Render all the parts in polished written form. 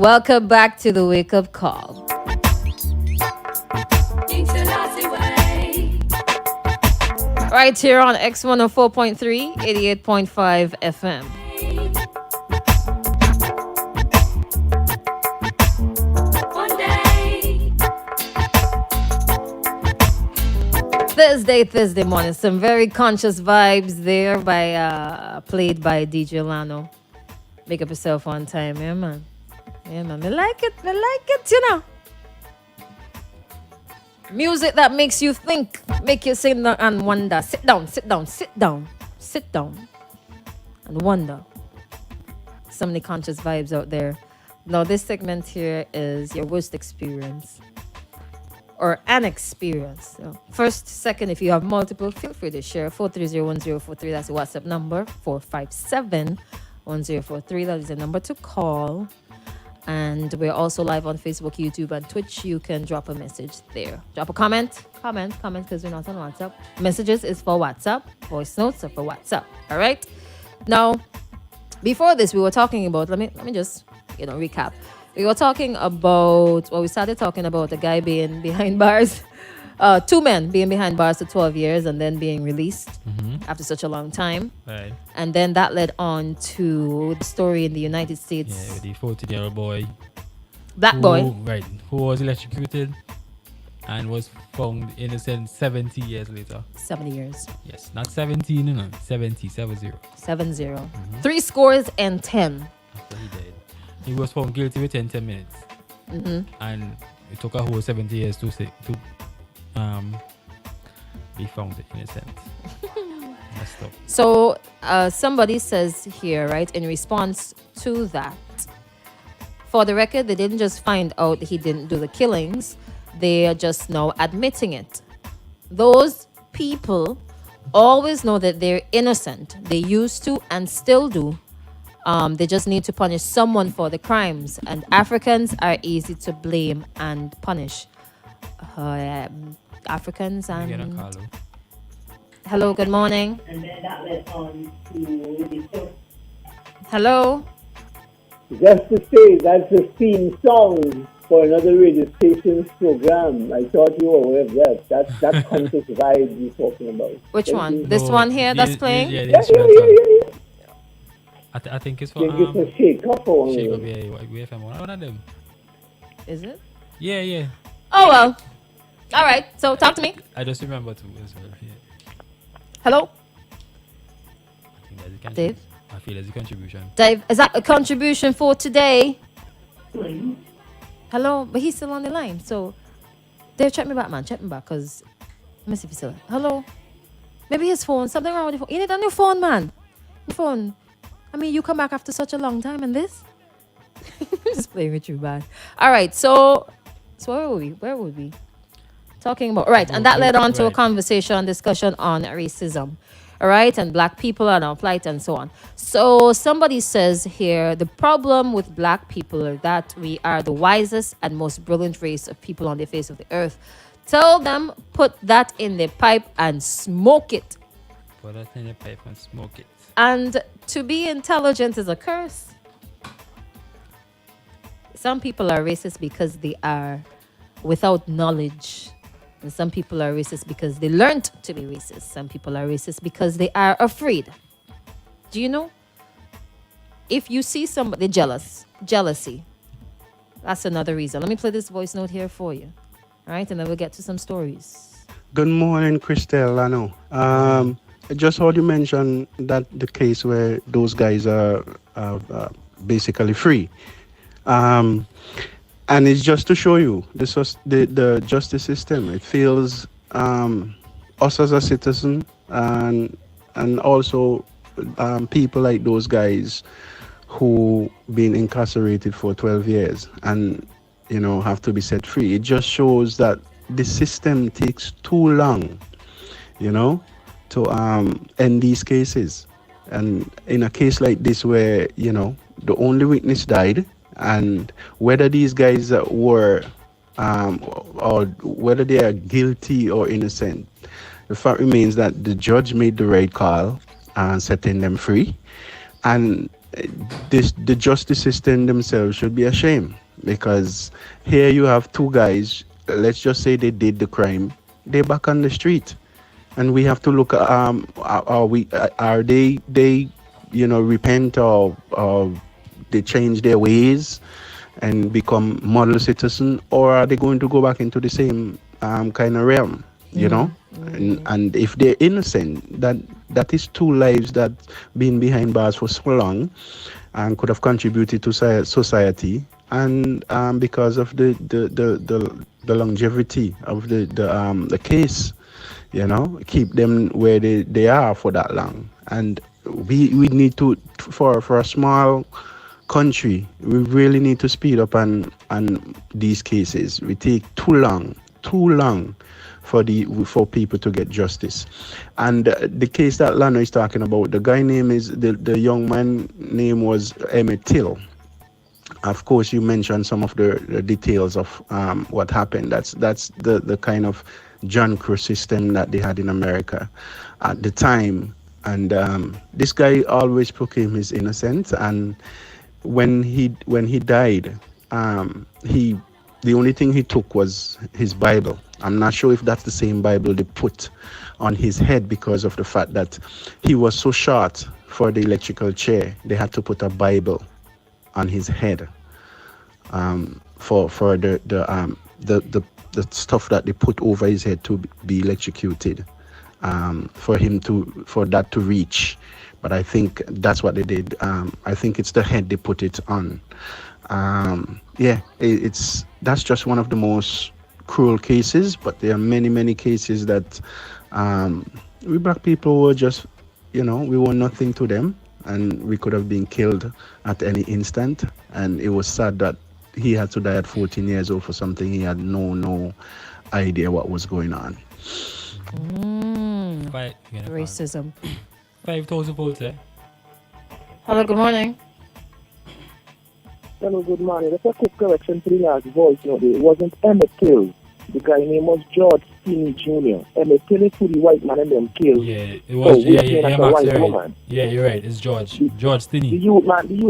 welcome back to the Wake Up Call. Right here on X104.3, 88.5 FM. Thursday morning. Some very conscious vibes there played by DJ Lano. Make up yourself on time, yeah, man. Yeah, man. I like it, you know. Music that makes you think, make you sit down and wonder. Sit down, and wonder. So many conscious vibes out there. Now, this segment here is your worst experience or an experience. So first, second, if you have multiple, feel free to share. 430-1043, that's the WhatsApp number. 457-1043, that is the number to call. And we're also live on Facebook, YouTube, and Twitch. You can drop a message there. Drop a comment, because we're not on WhatsApp. Messages is for WhatsApp. Voice notes are for WhatsApp. All right? Now, before this, we were talking about, let me just, recap. We were talking about, we started talking about a guy being behind bars. Two men being behind bars for 12 years and then being released after such a long time. Right. And then that led on to the story in the United States. Yeah, with the 14-year-old boy. Black boy. Right. Who was electrocuted and was found innocent 70 years later. 70 years. Yes. Not 17, 70, 70. 70. 3 scores and 10. After he died. He was found guilty within 10 minutes. And it took a whole 70 years to be found innocent. Messed up. So somebody says here, right, in response to that, for the record, they didn't just find out he didn't do the killings, they are just now admitting it. Those people always know that they're innocent. They used to and still do. They just need to punish someone for the crimes. And Africans are easy to blame and punish. Africans and... Hello, good morning. And then that led on to... Hello? Just to say, that's the theme song for another radio station's program. I thought you were aware of that. That's conscious vibe you're talking about. Which one? This one here that's playing? Yeah. I think it's for... I think it's for Shake Up or one. Shake Up, yeah. One of them. Is it? Yeah. Oh, well. All right. So, talk to me. I just remember too as well. Yeah. Hello? I think that's a Dave? I feel there's a contribution. Dave, is that a contribution for today? Hello? But he's still on the line. So, Dave, check me back, man. Check me back, because... Let me see if he's still... Hello? Maybe his phone. Something wrong with the phone. You need a new phone, man. Your phone. I mean, you come back after such a long time and this? Just playing with you, man. All right, so where were we? Talking about... Right, and that led on to a conversation, discussion on racism. All right, and black people and our plight and so on. So somebody says here, the problem with black people is that we are the wisest and most brilliant race of people on the face of the earth. Tell them, put that in the pipe and smoke it. Put that in the pipe and smoke it. And to be intelligent is a curse. Some people are racist because they are without knowledge. And some people are racist because they learned to be racist. Some people are racist because they are afraid. Do you know? If you see somebody jealousy, that's another reason. Let me play this voice note here for you. All right, and then we'll get to some stories. Good morning, Christelle Lano. I just heard you mention that the case where those guys are basically free. And it's just to show you the justice system. It feels us as a citizen and also people like those guys who been incarcerated for 12 years and have to be set free. It just shows that the system takes too long, to end these cases. And in a case like this where the only witness died, and whether these guys were or whether they are guilty or innocent, the fact remains that the judge made the right call and setting them free. And the justice system themselves should be ashamed, because here you have two guys. Let's just say they did the crime. They're back on the street, and we have to look. Are they repent, or they change their ways and become model citizen, or are they going to go back into the same kind of realm? And if they're innocent, that is two lives that been behind bars for so long and could have contributed to society, and because of the longevity of the case, keep them where they are for that long. And we need to, for a small country, we really need to speed up on these cases. We take too long for people to get justice. And the case that Lana is talking about, the guy name is the young man name was Emmett Till. Of course, you mentioned some of the details of what happened. That's the kind of John Crow system that they had in America at the time. And this guy always proclaimed his innocence. And when he died, the only thing he took was his Bible. I'm not sure if that's the same Bible they put on his head, because of the fact that he was so short for the electrical chair. They had to put a Bible on his head for the stuff that they put over his head to be electrocuted, for that to reach. But I think that's what they did. I think it's the head they put it on. That's just one of the most cruel cases, but there are many cases that we black people were just, we were nothing to them, and we could have been killed at any instant. And it was sad that he had to die at 14 years old for something he had no idea what was going on. Racism. 5,000 votes, eh? Hello, good morning. Hello, good morning. That's a quick correction to the last voice. It wasn't Emmett Till. The guy's name was George Stinney Jr. Emmett Till is who the white man and them killed. Yeah, it was. White right. woman. Yeah, you're right. It's George Stinney. The youth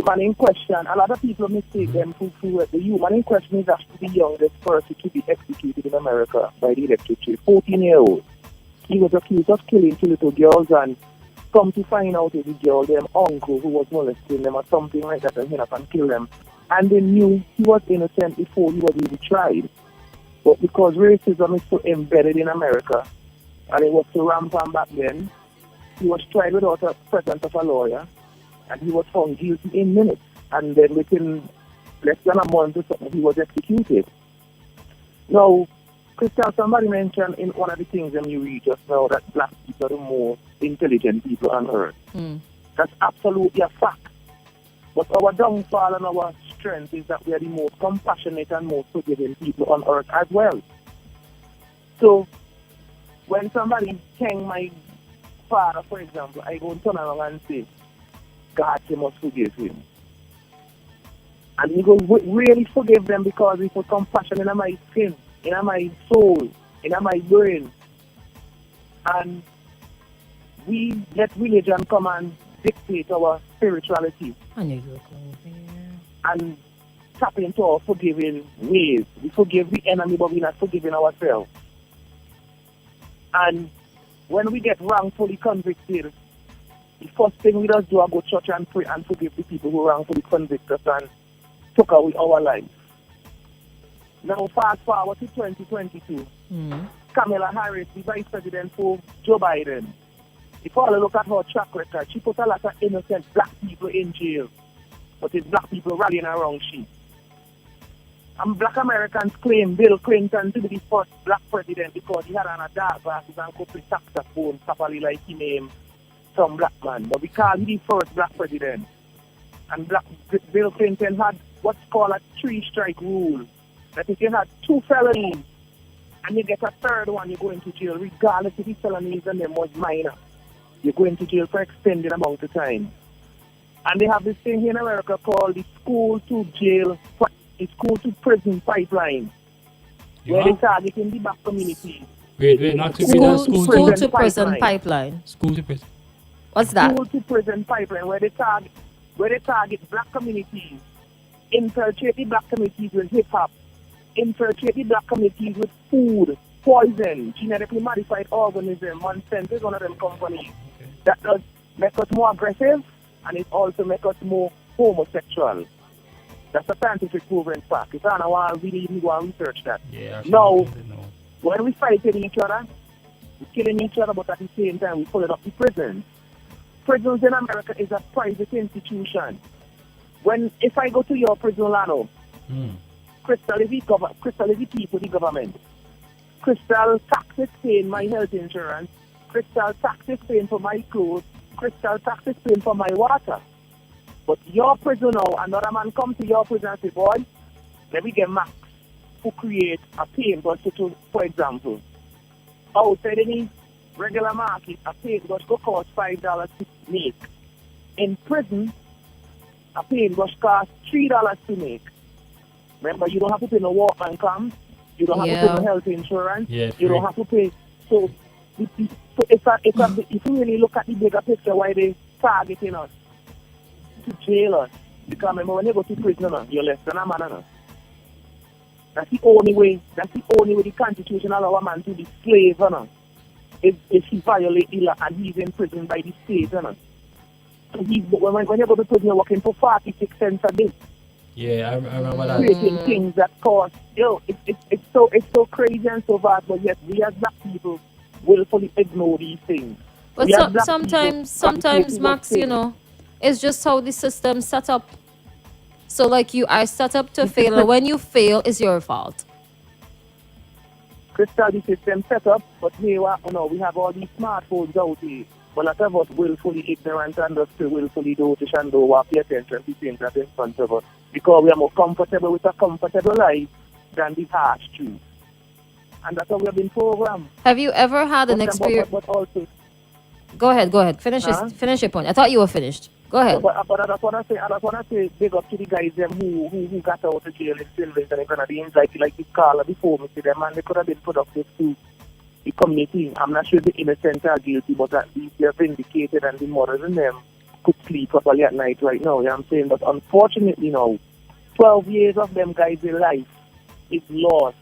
man in question. A lot of people mistake them for the youth man in question is actually the youngest person to be executed in America by the electric chair. 14-year-old. He was accused of killing two little girls, and come to find out it was girl, them uncle who was molesting them or something like that, and he up and kill them. And they knew he was innocent before he was even tried. But because racism is so embedded in America, and it was so rampant back then, he was tried without the presence of a lawyer, and he was found guilty in minutes. And then within less than a month or something, he was executed. Now, Christian, somebody mentioned in one of the things that you read just now that black people are the most intelligent people on earth. That's absolutely a fact. But our downfall and our strength is that we are the most compassionate and most forgiving people on earth as well. So, when somebody hang my father, for example, I go and turn around and say, God, you must forgive him. And he goes, really forgive them because he put compassion in my skin, in my soul, in my brain. And we let religion come and dictate our spirituality. And tap into our forgiving ways. We forgive the enemy, but we're not forgiving ourselves. And when we get wrongfully convicted, the first thing we just do is go to church and pray and forgive the people who wrongfully convict us and took away our lives. Now fast forward to 2022. Kamala Harris, the vice president for Joe Biden. If you look at her track record, she put a lot of innocent black people in jail. But it's black people rallying around she. And black Americans claim Bill Clinton to be the first black president because he had on a dark glasses and could play saxophone properly like he named some black man. But we call him the first black president. And Bill Clinton had what's called a 3-strike rule. That if you had 2 felonies and you get a third one, you go into jail regardless if the felonies and them was minor. You go into jail for extended amount of time. And they have this thing here in America called the school to prison pipeline. Yeah. Where they target in the black community. Wait, not to School to prison pipeline. School to prison. What's that? School to prison pipeline where they target where they target black communities, infiltrate the black communities with hip-hop, infiltrate the black communities with food, poison, genetically modified organism. Monsanto is one of them companies. That does make us more aggressive, and it also makes us more homosexual. That's a scientific proven fact. If I don't want to really go and research that. Yeah, Now, when we fighting each other, we're killing each other, but at the same time, we pull it up the prisons. Prisons in America is a private institution. If I go to your prison, Lano, Crystal is the people, the government. Crystal taxes paying my health insurance. Crystal taxes paying for my clothes. Crystal taxes paying for my water. But your prison now, another man come to your prison and say, boy, let me get Max who create a paintbrush, for example. Outside any regular market, a paintbrush could cost $5 to make. In prison, a paintbrush costs $3 to make. Remember, you don't have to pay no workman come. You don't have to pay no health insurance. Yeah, you don't have to pay. So if you really look at the bigger picture, why they targeting us to jail us? Because remember, when you go to prison, you're less than a man. That's the only way. That's the only way the Constitution allow a man to be slave. If he violates the law and he's in prison by the state. So when you go to prison, you're working for 46 cents a day. Yeah, I remember that. Creating things that cost. It's so crazy and so bad. But yet we as black people willfully ignore these things. But sometimes, Max, you know, it's just how the system's set up. So, like, you are set up to fail, and when you fail, it's your fault. Crystal, the system set up, but here we have all these smartphones out here. But a lot of us willfully ignorant and just willfully dotish and don't pay attention to things that are in front of us. Because we are more comfortable with a comfortable life than the harsh truth. And that's how we have been programmed. Have you ever had an experience? But also, Go ahead. Finish your point. I thought you were finished. Go ahead. But I just want to say big up to the guys them who got out of jail in Sylvester and the anxiety like this caller before me to them, and they could have been productive to the community. I'm not sure the innocent are guilty, but at least they're vindicated and the mothers in them could sleep properly at night right now. You know what I'm saying? But unfortunately now, 12 years of them guys' life is lost,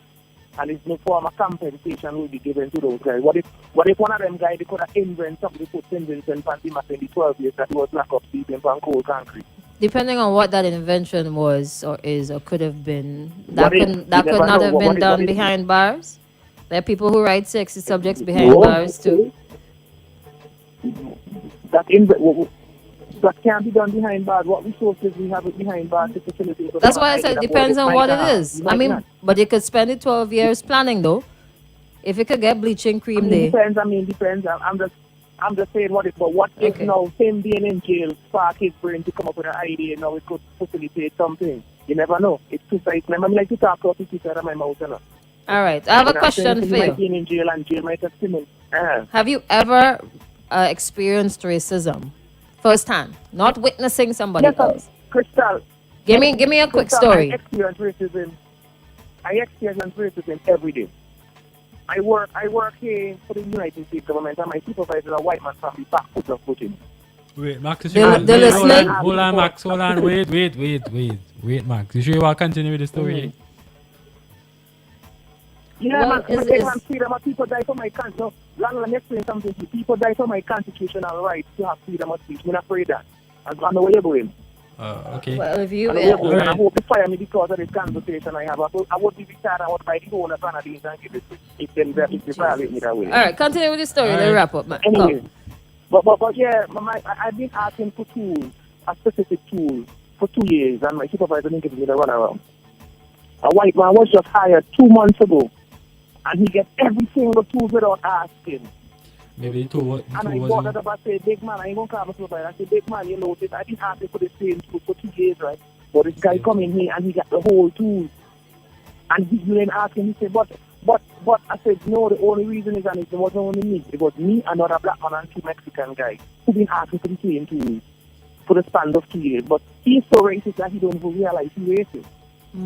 and there's no form of compensation will be given to those guys. What if one of them guys, they could have invented something to put St. Vincent Pantimas in the 12 years that he was locked up sleeping on cold concrete? Depending on what that invention was or is or could have been, that could not have been done behind bars. There are people who write sexy subjects behind bars too. That can't be done behind bars. What resources we have behind bars to facilitate? That's why I said it depends on what it is. I mean, but you could spend it 12 years planning though. If you could get bleaching cream there. Depends. I'm just saying what if now him being in jail spark his brain to come up with an idea now it could facilitate something. You never know. It's too tight. Remember, I like to talk out of my mouth. All right. I have a question for you. Might be in jail and jail might have seen Have you ever experienced racism firsthand, not witnessing somebody else? Crystal. Give me a quick story. I experience racism every day. I work here for the United States government, and my supervisor is a white man from the back foot of footing. Wait, Max, hold on, Max, hold on, wait, Max. You sure you want to continue with the story? Yeah, man, freedom of people die for my country. So, let me explain something to you. People die for my constitutional right to have freedom of speech. I'm not afraid of that. I know where you're going. Okay. Well, if you... I hope you fire me because of this conversation I have. I would be retired. I would buy the whole of Canadians and give it if they violate me that way. All right, continue with the story. Let's wrap up, man. Anyway, but yeah, I've been asking for tools, a specific tool, for 2 years, and my supervisor didn't give me the runaround. A white man was just hired 2 months ago, and he gets every single tool without asking. Maybe the two and I brought it up and said, big man, I ain't going to call my supervisor. I said, big man, you know this. I didn't ask you for the same tool for 2 years, right? But this guy come in here and he got the whole tool. And he's been asking, he said, but I said, no, the only reason is that it wasn't only me. It was me, another black man, and 2 Mexican guys who been asking for the same tool for the span of 2 years. But he's so racist that he don't even realize he's racist.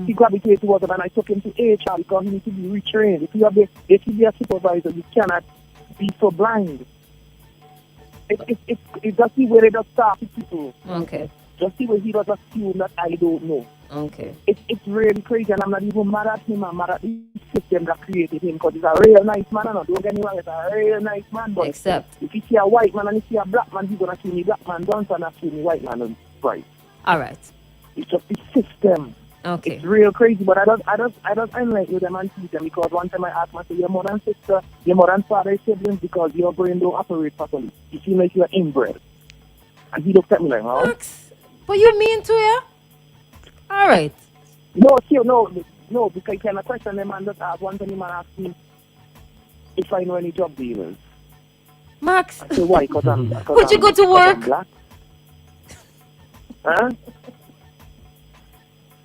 He gravitated towards him, and I took him to HR because he needs to be retrained. If you be a supervisor, you cannot be so blind. It's just the way they just start with people. Okay. Just the way he does assume that I don't know. Okay. It's really crazy, and I'm not even mad at him. I'm mad at the system that created him, because he's a real nice man. And don't get me wrong, he's a real nice man. But Except. if you see a white man and you see a black man, he's gonna kill me black man once and not kill me white man and right. All right. It's just the system. Okay. It's real crazy, but I don't unlike with them and teach them, because one time I asked myself, your mother and sister, your mother and father is siblings because your brain don't operate properly. You seem like you're inbred. And he looked at me like, huh? Max, but you mean to, yeah? All right. No, because you cannot question them and just ask. One time the man asked me if I know any job dealers. Max. I said, why? Because I'm Would you go to work? Black. Huh?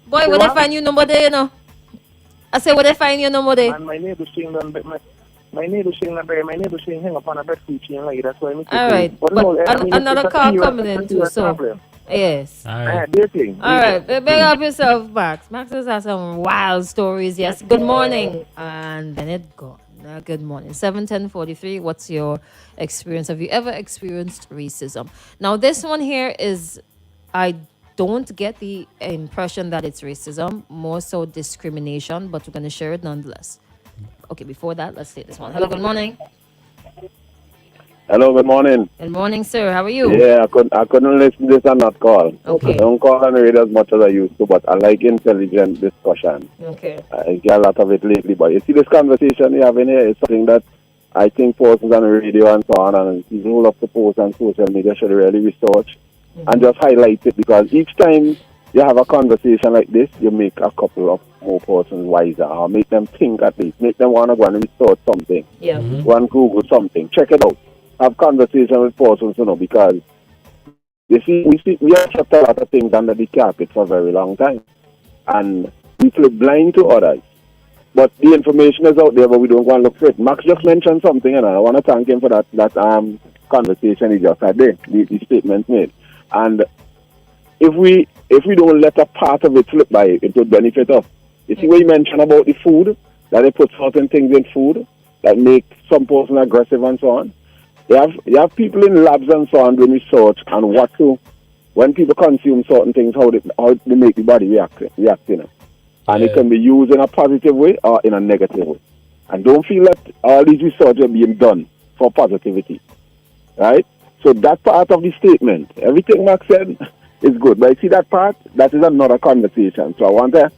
Boy, Say would I what? find you number there, you know? I say, would I find your number there? And my neighbor saying that my neighbor saying hang up on a breastfeed chain like that's why I'm All right. But another call coming in too, so. Problem. Yes. All right. All All right, big up yourself, Max. Max has some wild stories. Yes. Good morning, and then it gone. Good morning. 7:10:43. What's your experience? Have you ever experienced racism? Now, this one here is, I don't get the impression that it's racism, more so discrimination, but we're going to share it nonetheless. Okay, before that, let's take this one. Hello, good morning. Hello, good morning. Good morning, sir. How are you? Yeah, I couldn't listen to this and not call. Okay. I don't call and read as much as I used to, but I like intelligent discussion. Okay. I get a lot of it lately. But you see, this conversation you have in here is something that I think persons on the radio and so on, and people who love to post on social media should really research and just highlight it, because each time you have a conversation like this, you make a couple of more persons wiser, or make them think at least, make them want to go and research something, Yeah. go and Google something, check it out, have conversation with persons, because you see, we have kept a lot of things under the carpet for a very long time, and we look blind to others. But the information is out there, but we don't go and look for it. Max just mentioned something, and I want to thank him for that conversation he just had there, the statement made. And if we don't let a part of it slip by, it would benefit us. You see what you mentioned about the food, that they put certain things in food that make some person aggressive and so on. You have people in labs and so on doing research and when people consume certain things, how they make the body react. And it can be used in a positive way or in a negative way. And don't feel that all these research are being done for positivity. Right? So that part of the statement, everything Max said is good. But I see that part, that is another conversation. So I want to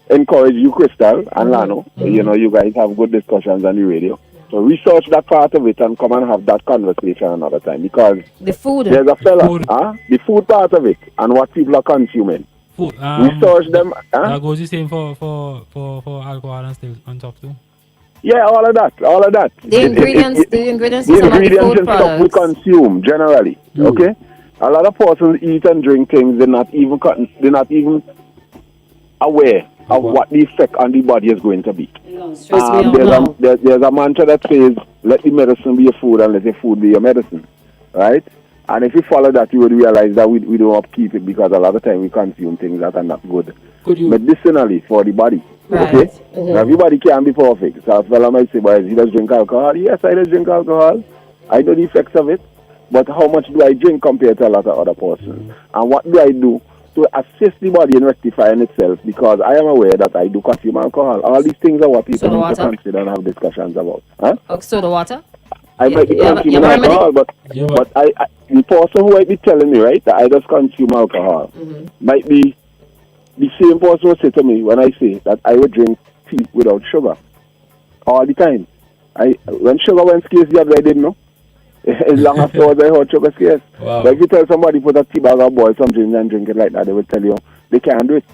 encourage you, Crystal and Lano. You guys have good discussions on the radio. So research that part of it and come and have that conversation another time. Because the food. There's a fella, the food part of it and what people are consuming. Food. Research them. That goes the same for alcohol and still on top too. Yeah, all of that. The ingredients in some of the food stuff we consume generally. Okay, a lot of persons eat and drink things they're not even aware of what the effect on the body is going to be. There's a mantra that says, "Let the medicine be your food and let the food be your medicine." Right? And if you follow that, you would realize that we don't upkeep it, because a lot of time we consume things that are not good medicinally for the body. Right. Okay? Now, everybody can't be perfect. So a fellow might say, "Well, he does drink alcohol." Yes, I does drink alcohol. I know the effects of it. But how much do I drink compared to a lot of other persons? And what do I do to assist the body in rectifying itself? Because I am aware that I do consume alcohol. All these things are what people need to consider and have discussions about. Soda water? I might be consuming alcohol, but the person who might be telling me, right, that I just consume alcohol, might be the same person who say to me when I say that I would drink tea without sugar all the time. When sugar went scarce the other day, I didn't know. As long afterwards I heard sugar scarce. Wow. But if you tell somebody put a tea bag or boil some drinks and drink it like that, they will tell you they can't do it.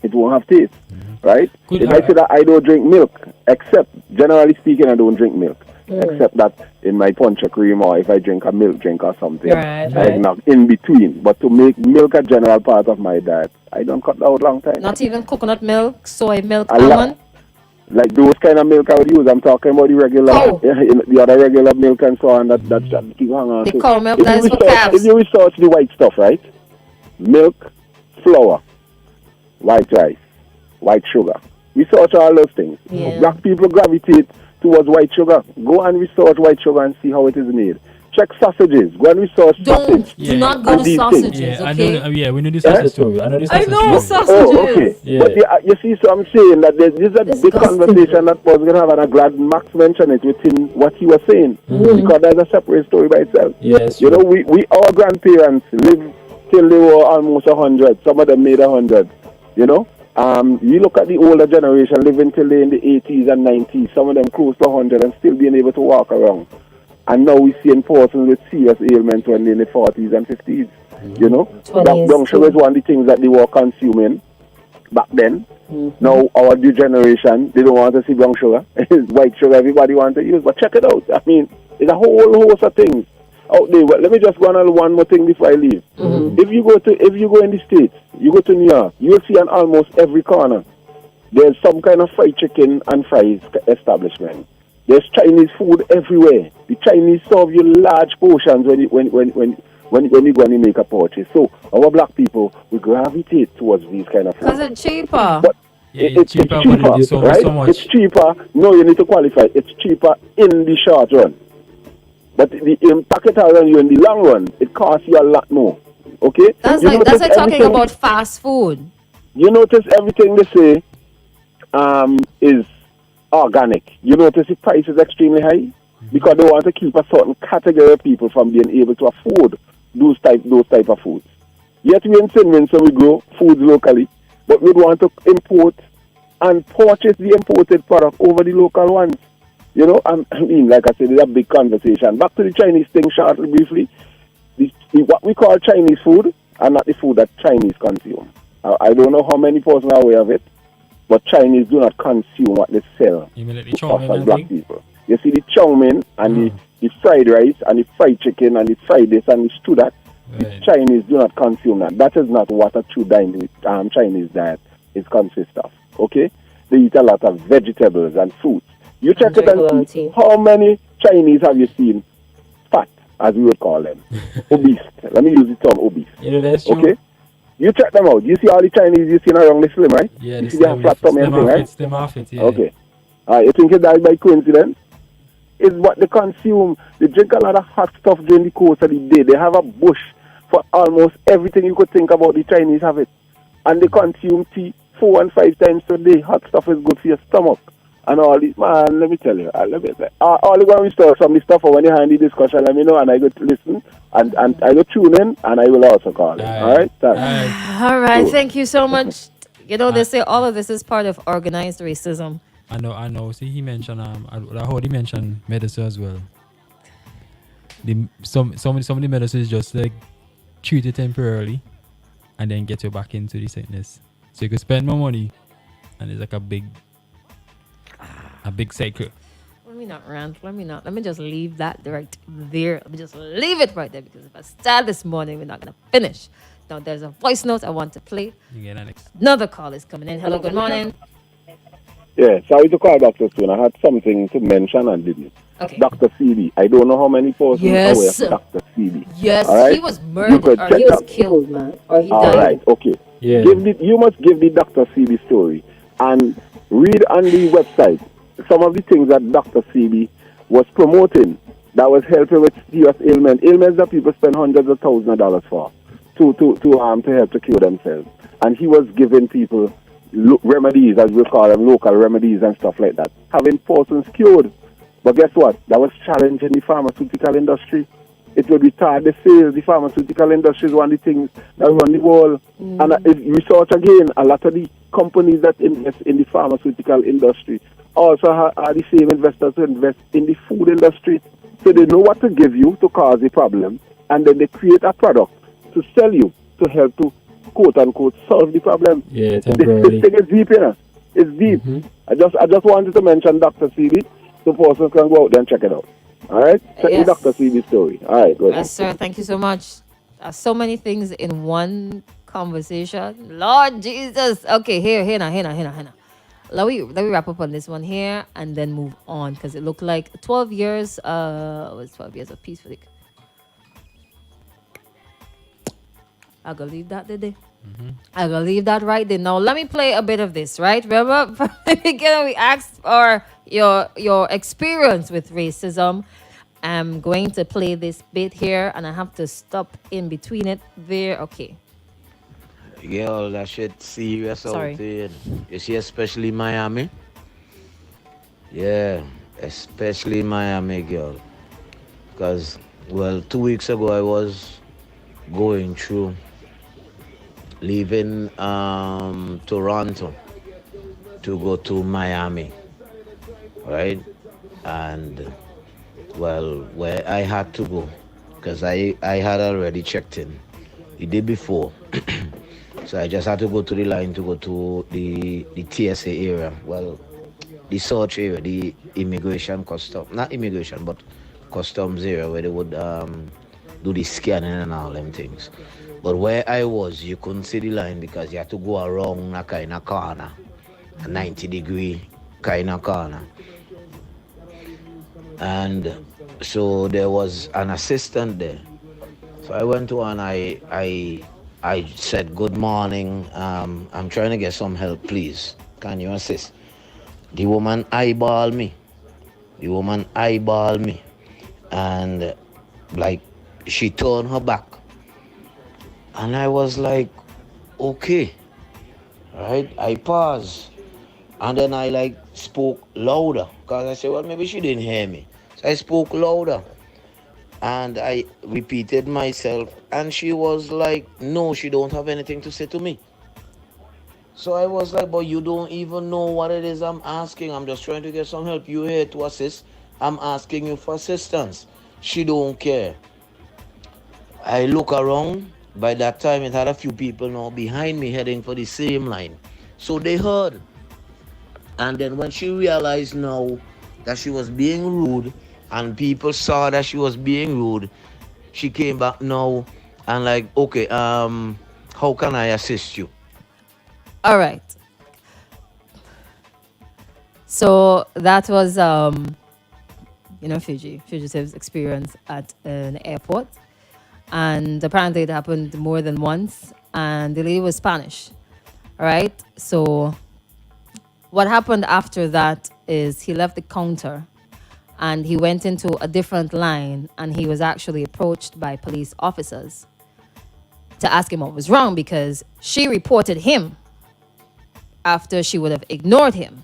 It won't have taste. Right? If I say that I don't drink milk, except, generally speaking, I don't drink milk. Except that in my punch cream, or if I drink a milk drink or something, right. Not in between. But to make milk a general part of my diet, I don't cut that out long time. Not even coconut milk, soy milk, almond? Like those kind of milk I would use. I'm talking about the regular, the other regular milk and so on that people hang on to. The cow milk, that is for calves. If you research the white stuff, right? Milk, flour, white rice, white sugar. Research all those things. Yeah. Black people gravitate towards white sugar. Go and research white sugar and see how it is made. check sausages. Go and research Don't sausage. do not go And to these sausages. Yeah, I Okay. know. Yeah, we know the sausage story. I know the I sausage know story. sausages. Oh, okay. Yeah. But you see, so I'm saying that this is a big Disgusting. conversation that was going to have, and I'm glad Max mentioned it within what he was saying, because there's a separate story by itself. Yes. You know, we our grandparents lived till they were almost 100. Some of them made 100. You know, you look at the older generation living till they in the 80s and 90s. Some of them close to 100 and still being able to walk around. And now we see persons with serious ailments when they're in the 40s and 50s. You know, 20s brown sugar is too. one of the things that they were consuming back then. Now our new generation, they don't want to see brown sugar. It's white sugar everybody wants to use. But check it out. I mean, it's a whole host of things out there. But let me just go on one more thing before I leave. If you go in the States, you go to New York, you'll see on almost every corner there's some kind of fried chicken and fries establishment. There's Chinese food everywhere. The Chinese serve you large portions when you go and make a purchase. So our black people, we gravitate towards these kind of Because food. it's cheaper. But Yeah, it's cheaper, but it's so right? much. It's cheaper. No, you need to qualify. It's cheaper in the short run. But in packet run, you in the long run, it costs you a lot more. Okay? That's You like notice talking everything- about fast food. You notice everything they say is organic. You notice the price is extremely high because they want to keep a certain category of people from being able to afford those type of foods. Yet we in St. so we grow foods locally, but we want to import and purchase the imported product over the local ones. You know, I mean, like I said, it's a big conversation. Back to the Chinese thing shortly, briefly. What we call Chinese food are not the food that Chinese consume. I don't know how many persons are aware of it, but Chinese do not consume what they sell You mean like the us chow mein as and black thing? people. You see the chow mein and the fried rice and the fried chicken and the fried this and the stew that. Right. Chinese do not consume that. That is not what a true Chinese diet is consist of. Okay? They eat a lot of vegetables and fruits. You check it drink a lot and of see tea. how many Chinese have you seen fat, as we would call them. Obese. Let me use the term obese. You know that's true. Okay? You check them out. You see all the Chinese you see around the slim, right? Yeah, you the see they have flat tummy and thing, right? Slim off it, yeah. Okay. You think that by coincidence? It's what they consume. They drink a lot of hot stuff during the course of the day. They have a bush for almost everything you could think about. The Chinese have it. And they consume tea 4 and 5 times a day. Hot stuff is good for your stomach. And all this, man, let me tell you. All the when we start some of the stuff, or when you hand the discussion, let me know, and I go to listen, and I go tune in, and I will also call in. All right? Thanks. All right, thank you so much. You know, they say all of this is part of organized racism. I know. See, he mentioned I heard he mentioned medicine as well. Some of the medicine is just like treat it temporarily, and then get you back into the sickness. So you can spend more money, and it's like a big cycle. Let me not rant. Let me just leave that right there. Let me just leave it right there, because if I start this morning, we're not going to finish. Now, there's a voice note I want to play. You get that next. Another call is coming in. Hello, good morning. Yeah, sorry to call Dr. Soon. I had something to mention and didn't. Okay. Dr. CB. I don't know how many persons Yes. are aware of Dr. CB. Yes, All right? he was You murdered, could or check he was out- killed, man, or he All died. right, okay. Yeah. You must give the Dr. CB story and read on the website some of the things that Dr. CB was promoting that was helping with serious ailments that people spend hundreds of thousands of dollars for to help to cure themselves. And he was giving people remedies, as we call them, local remedies and stuff like that, having persons cured. But guess what? That was challenging the pharmaceutical industry. It would retard the sales. The pharmaceutical industry is one of the things that run the world. And if you research again, a lot of the companies that invest in the pharmaceutical industry also are the same investors who invest in the food industry. So they know what to give you to cause the problem, and then they create a product to sell you to help to, quote unquote, solve the problem. Yeah, This temporarily. thing is deep, you know. It's deep. I just wanted to mention Dr. CB so persons can go out there and check it out. All right? Check Yes. the Dr. CB story. All right, good. Yes, sir. Thank you so much. So many things in one conversation. Lord Jesus. Okay, here now. Let me wrap up on this one here and then move on, because it looked like 12 years. Was 12 years of peace for the. I'm gonna leave that there. I'm gonna leave that right there. Now let me play a bit of this. Right? Remember from the beginning we asked for your experience with racism. I'm going to play this bit here and I have to stop in between it there. Okay. Girl, that shit serious Sorry. out there. You see, especially Miami. Yeah, especially Miami, girl. Because, well, 2 weeks ago I was going through leaving Toronto to go to Miami, right? And, well, where I had to go, because I had already checked in the day before. So I just had to go to the line to go to the TSA area. Well, the search area, the immigration custom, not immigration, but customs area where they would do the scanning and all them things. But where I was, you couldn't see the line because you had to go around a kind of corner, a 90-degree kind of corner. And so there was an assistant there. So I went to her and I said, good morning, I'm trying to get some help, please. Can you assist? The woman eyeballed me. And like, she turned her back. And I was like, okay. Right? I paused. And then I like spoke louder. Because I said, well, maybe she didn't hear me. So I spoke louder. And I repeated myself. And she was like, no, she don't have anything to say to me. So I was like, but you don't even know what it is I'm asking. I'm just trying to get some help. You're here to assist. I'm asking you for assistance. She don't care. I look around. By that time, it had a few people now behind me heading for the same line. So they heard. And then when she realized now that she was being rude, and people saw that she was being rude, she came back now and like, okay, how can I assist you? All right. So that was, fugitive's experience at an airport. And apparently it happened more than once. And the lady was Spanish. All right. So what happened after that is he left the counter and he went into a different line and he was actually approached by police officers to ask him what was wrong because she reported him after she would have ignored him.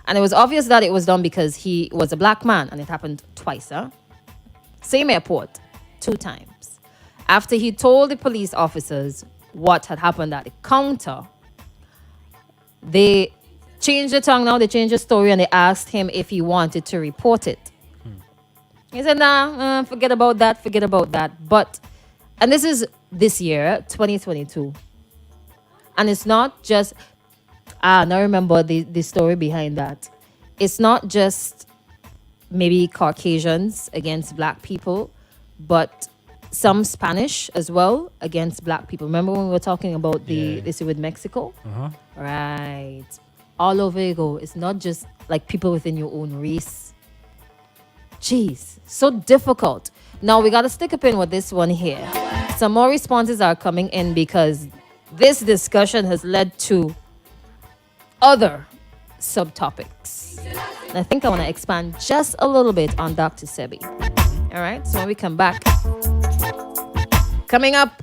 And it was obvious that it was done because he was a black man and it happened twice. Same airport, 2 times. After he told the police officers what had happened at the counter, they changed the tongue now, they changed the story and they asked him if he wanted to report it. He said, nah, forget about that. But, and this is this year, 2022. And it's not just, now remember the story behind that. It's not just maybe Caucasians against black people, but some Spanish as well against black people. Remember when we were talking about the issue with Mexico? Right. All over you go. It's not just like people within your own race. Jeez, so difficult. Now we got to stick a pin with this one here. Some more responses are coming in because this discussion has led to other subtopics. And I think I want to expand just a little bit on Dr. Sebi. All right, so when we come back, coming up.